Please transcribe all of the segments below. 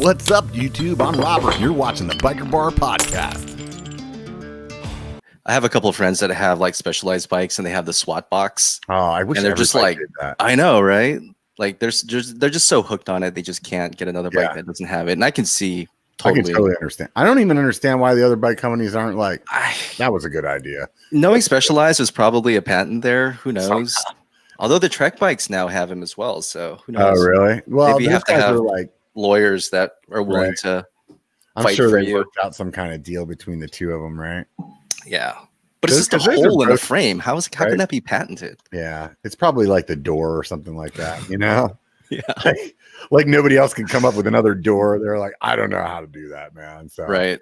What's up, YouTube? I'm Robert, and you're watching the B1KER Bar Podcast. I have a couple of friends that have like specialized bikes, and they have the SWAT box. Oh, I wish. And they're just like, did that. I know, right? Like they're just so hooked on it, they just can't get another bike that doesn't have it. And I can see totally. I can totally understand. I don't even understand why the other bike companies aren't like, that was a good idea. Knowing Specialized is probably a patent there. Who knows? Although the Trek bikes now have them as well, so who knows? Oh, really? Well, maybe you have to have like lawyers that are willing to I'm fight sure for they you. worked out some kind of deal between the two of them, right? Yeah. But it's just a hole in the frame. How can that be patented? Yeah. It's probably like the door or something like that, you know? Yeah. Like nobody else can come up with another door. They're like, I don't know how to do that, man. So right.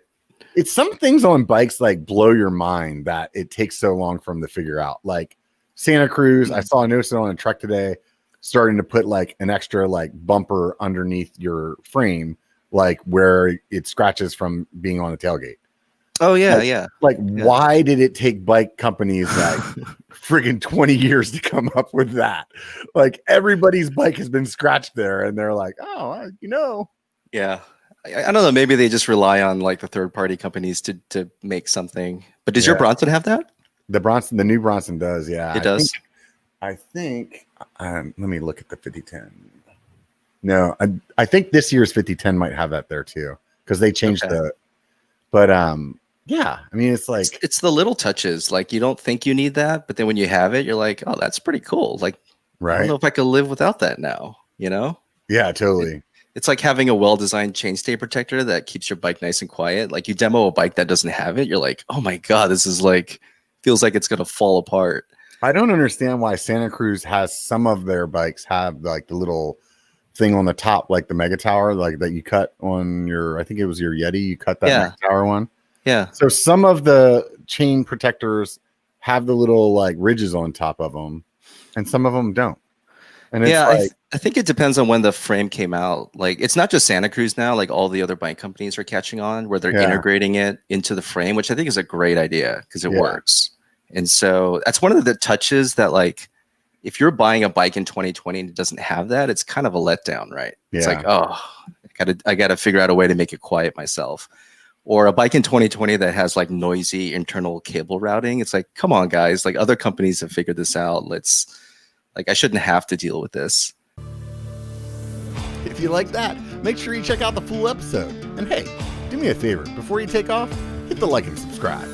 It's some things on bikes like blow your mind that it takes so long for them to figure out. Like Santa Cruz, I saw a notice on a truck today starting to put like an extra like bumper underneath your frame, like where it scratches from being on the tailgate. Oh yeah, Why did it take bike companies like friggin' 20 years to come up with that? Like everybody's bike has been scratched there, and they're like, oh, Yeah, I don't know. Maybe they just rely on like the third-party companies to make something. But does your Bronson have that? The new Bronson does. Yeah, it does. I think. Let me look at the 5010. No, I think this year's 5010 might have that there too, because they changed But yeah, I mean, it's like it's the little touches. Like you don't think you need that, but then when you have it, you're like, oh, that's pretty cool. Like, I don't know if I could live without that now. You know? Yeah, totally. It's like having a well-designed chainstay protector that keeps your bike nice and quiet. Like you demo a bike that doesn't have it, you're like, oh my god, this is like feels like it's gonna fall apart. I don't understand why Santa Cruz has some of their bikes have like the little thing on the top, like the Mega Tower, like that you cut on your, I think it was your Yeti, you cut that Mega Tower one. Yeah. So some of the chain protectors have the little like ridges on top of them, and some of them don't. And it's I think it depends on when the frame came out. Like it's not just Santa Cruz now, like all the other bike companies are catching on where they're integrating it into the frame, which I think is a great idea because it works. And so that's one of the touches that like, if you're buying a bike in 2020 and it doesn't have that, it's kind of a letdown, right? It's like, oh, I gotta figure out a way to make it quiet myself. Or a bike in 2020 that has like noisy internal cable routing. It's like, come on, guys. Like other companies have figured this out. I shouldn't have to deal with this. If you like that, make sure you check out the full episode. And hey, do me a favor. Before you take off, hit the like and subscribe.